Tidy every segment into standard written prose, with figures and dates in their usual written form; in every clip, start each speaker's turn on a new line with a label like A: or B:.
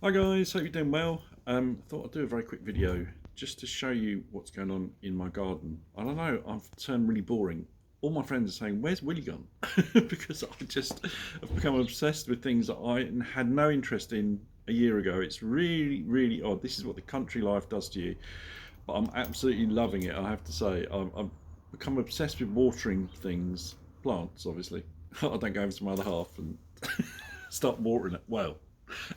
A: Hi guys, hope you're doing well. Thought I'd do a very quick video just to show you what's going on in my garden. I don't know, I've turned really boring. All my friends are saying, "Where's Willie gone?" because I just have become obsessed with things that I had no interest in a year ago. It's really, really odd. This is what the country life does to you, but I'm absolutely loving it. I have to say, I've become obsessed with watering things, plants, obviously. I don't go over to my other half and start watering it. Well,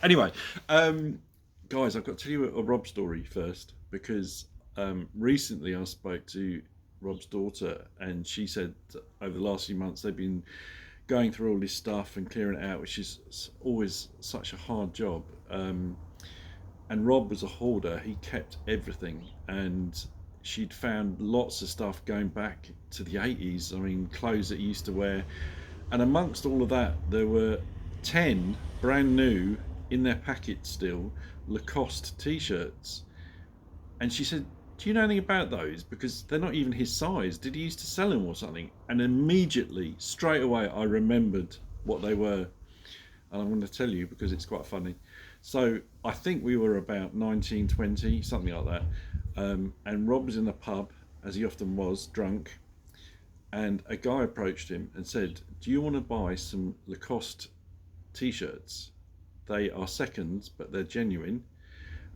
A: anyway, guys, I've got to tell you a Rob story first because recently I spoke to Rob's daughter and she said over the last few months they've been going through all this stuff and clearing it out, which is always such a hard job. And Rob was a hoarder, he kept everything, and she'd found lots of stuff going back to the 80s. I mean, clothes that he used to wear, and amongst all of that, there were 10 brand new in their packet still Lacoste t-shirts. And she said, "Do you know anything about those? Because they're not even his size. Did he used to sell them or something?" And immediately, straight away, I remembered what they were. And I'm going to tell you because it's quite funny. So I think we were about 19, 20, something like that. And Rob was in the pub, as he often was, drunk, and a guy approached him and said, "Do you want to buy some Lacoste t-shirts? They are seconds, but they're genuine.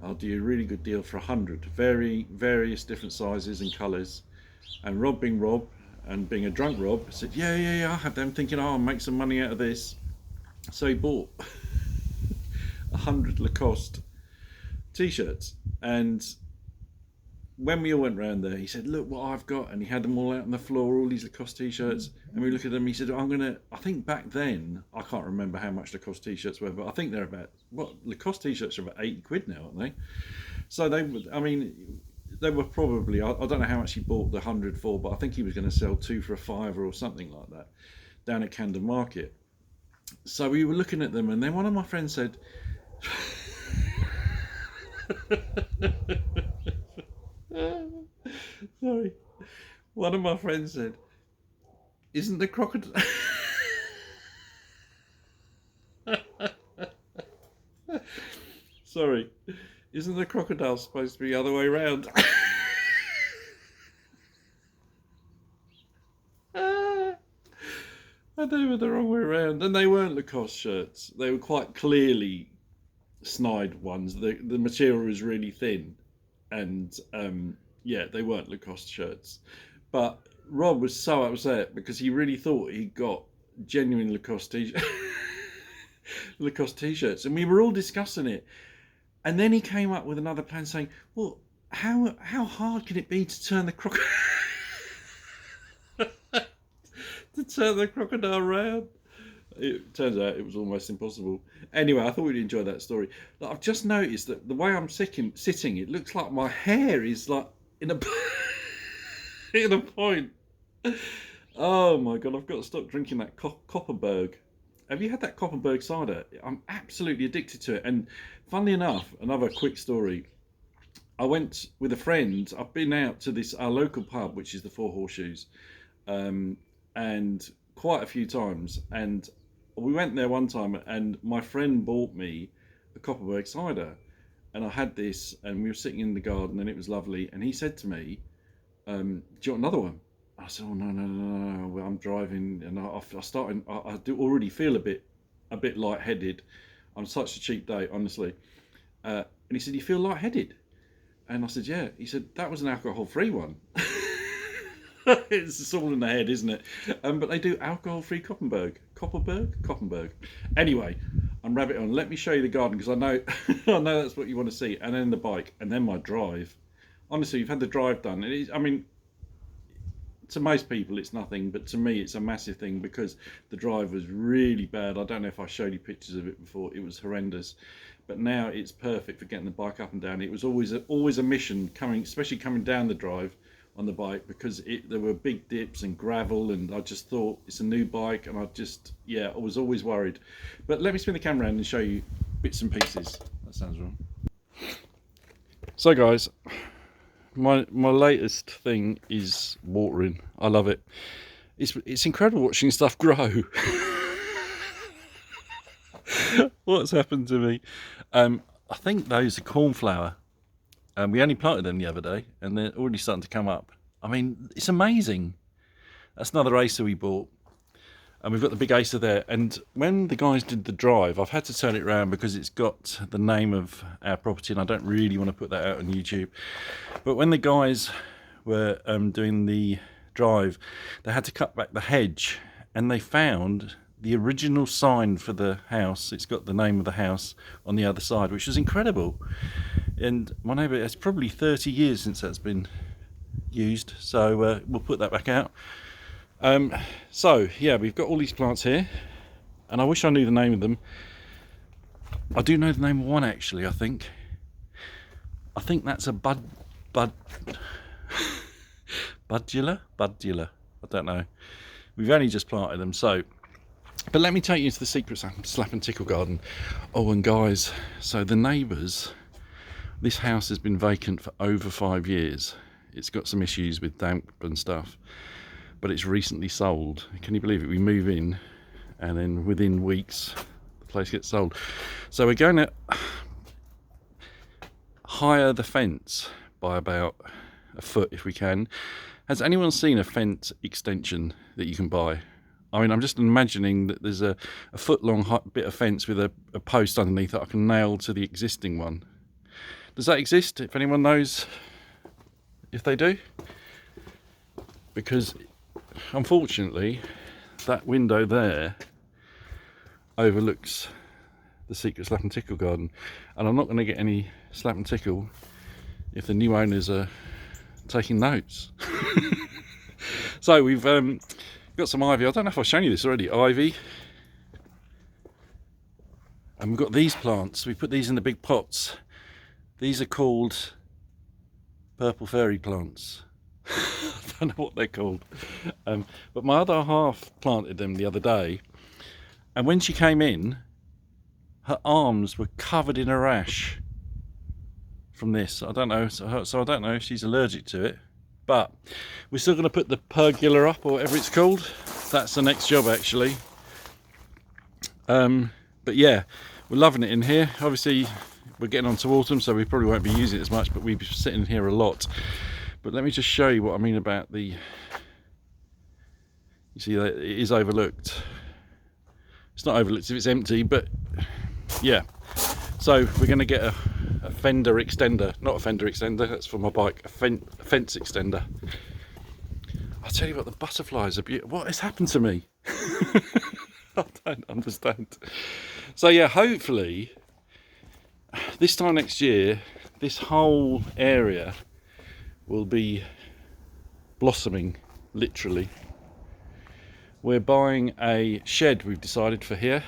A: I'll do you a really good deal for 100, various different sizes and colours." And Rob, being Rob and being a drunk Rob, said, "Yeah, I'll have them," thinking, "Oh, I'll make some money out of this." So he bought 100 Lacoste t-shirts, and when we all went round there, he said, "Look what I've got," and he had them all out on the floor, all these Lacoste t-shirts. And we look at them. He said, I think back then, I can't remember how much Lacoste t-shirts were, but I think they're about what Lacoste t-shirts are about 80 quid now, aren't they? So I mean, they were probably. I don't know how much he bought the 100 for, but I think he was going to sell two for a fiver or something like that down at Camden Market. So we were looking at them, and then one of my friends said, "Sorry." One of my friends said, "Isn't the crocodile?" Sorry, isn't the crocodile supposed to be the other way around? And they were the wrong way around, and they weren't Lacoste shirts. They were quite clearly snide ones. The material was really thin, and yeah, they weren't Lacoste shirts. But Rob was so upset because he really thought he got genuine Lacoste t-shirts, and we were all discussing it. And then he came up with another plan, saying, "Well, how hard can it be to turn the to turn the crocodile round?" It turns out it was almost impossible. Anyway, I thought we'd enjoy that story. Like, I've just noticed that the way I'm sitting, it looks like my hair is like in a in a point. Oh my god, I've got to stop drinking that Copperberg. Have you had that Copperberg cider? I'm absolutely addicted to it. And funnily enough, another quick story. I went with a friend. I've been out to this our local pub, which is the Four Horseshoes, and quite a few times. And we went there one time, and my friend bought me a Copperberg cider, and I had this, and we were sitting in the garden, and it was lovely. And he said to me, "Do you want another one?" I said, "Oh, no. Well, I'm driving, and I started. I do already feel a bit lightheaded. I'm such a cheap date, honestly." And he said, "You feel lightheaded?" And I said, "Yeah." He said, "That was an alcohol-free one." It's all in the head, isn't it? But they do alcohol-free Copperberg. Anyway, I'm rabbit on. Let me show you the garden because I know, I know that's what you want to see, and then the bike, and then my drive. Honestly, you've had the drive done. It is, I mean, to most people it's nothing, but to me it's a massive thing because the drive was really bad. I don't know if I showed you pictures of it before. It was horrendous, but now it's perfect for getting the bike up and down. It was always a mission coming, especially coming down the drive on the bike, because there were big dips and gravel, and I just thought it's a new bike, and I was always worried. But let me spin the camera around and show you bits and pieces. That sounds wrong. So guys, my latest thing is watering. I love it. It's incredible watching stuff grow. What's happened to me? I think those are cornflower. We only planted them the other day and they're already starting to come up. I mean, it's amazing. That's another Acer we bought. And we've got the big Acer there. And when the guys did the drive, I've had to turn it around because it's got the name of our property and I don't really want to put that out on YouTube. But when the guys were doing the drive, they had to cut back the hedge and they found the original sign for the house. It's got the name of the house on the other side, which was incredible. And my neighbour, it's probably 30 years since that's been used, so we'll put that back out. So yeah, we've got all these plants here and I wish I knew the name of them. I do know the name of one actually. I think that's a budula. I don't know, we've only just planted them. So but let me take you into the secret slap and tickle garden. Oh, and guys, so the neighbours, this house has been vacant for over 5 years. It's got some issues with damp and stuff, but it's recently sold. Can you believe it? We move in and then within weeks the place gets sold. So we're going to hire the fence by about a foot if we can. Has anyone seen a fence extension that you can buy? I mean, I'm just imagining that there's a foot long bit of fence with a post underneath that I can nail to the existing one. Does that exist? If anyone knows, if they do? Because unfortunately that window there overlooks the secret slap and tickle garden, and I'm not going to get any slap and tickle if the new owners are taking notes. So we've got some ivy. I don't know if I've shown you this already. Ivy, and we've got these plants. We put these in the big pots. These are called purple fairy plants. I don't know what they're called, but my other half planted them the other day, and when she came in, her arms were covered in a rash from this. I don't know, so I don't know if she's allergic to it, but we're still going to put the pergola up, or whatever it's called. That's the next job actually. But yeah, we're loving it in here. Obviously we're getting on to autumn, so we probably won't be using it as much, but we'll be sitting here a lot. But let me just show you what I mean about the, you see that it is overlooked. It's not overlooked if it's empty, but yeah. So we're going to get a fender extender, not a fender extender, that's for my bike, a fence extender. I'll tell you what, the butterflies are beautiful. What has happened to me? I don't understand. So yeah, hopefully this time next year, this whole area will be blossoming, literally. We're buying a shed, we've decided, for here.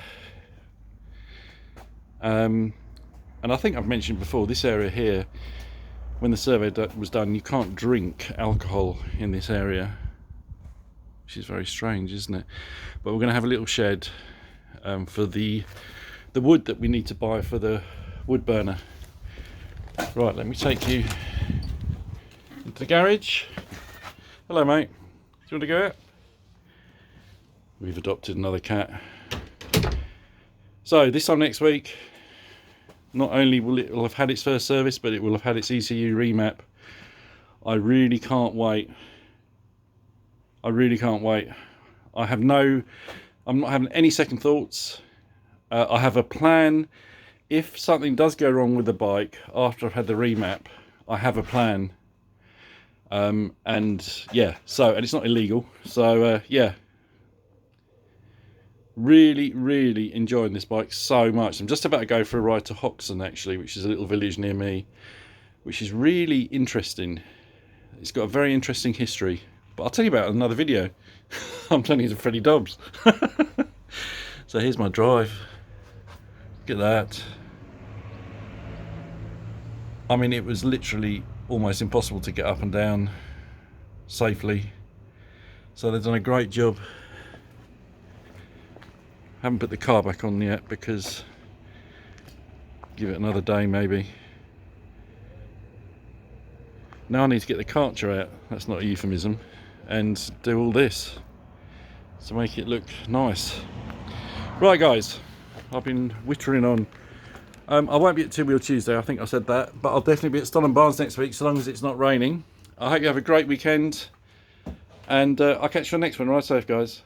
A: And I think I've mentioned before, this area here, when the survey was done, you can't drink alcohol in this area, which is very strange, isn't it? But we're going to have a little shed for the wood that we need to buy for the wood burner. Right, let me take you into the garage. Hello mate, do you want to go out? We've adopted another cat. So this time next week, not only will it have had its first service, but it will have had its ECU remap. I really can't wait. I really can't wait. I'm not having any second thoughts. I have a plan. If something does go wrong with the bike after I've had the remap, I have a plan. And yeah, and it's not illegal. So yeah, really enjoying this bike so much. I'm just about to go for a ride to Hoxton actually, which is a little village near me, which is really interesting. It's got a very interesting history, but I'll tell you about it in another video. I'm turning into Freddie Dobbs. So here's my drive. Look at that. I mean, it was literally almost impossible to get up and down safely, so they've done a great job. Haven't put the car back on yet because give it another day maybe. Now I need to get the Karcher out, that's not a euphemism, and do all this to make it look nice. Right guys, I've been whittering on I won't be at Two Wheel Tuesday, I think I said that, but I'll definitely be at Stollen Barnes next week, so long as it's not raining. I hope you have a great weekend, and I'll catch you on the next one. Ride safe, guys.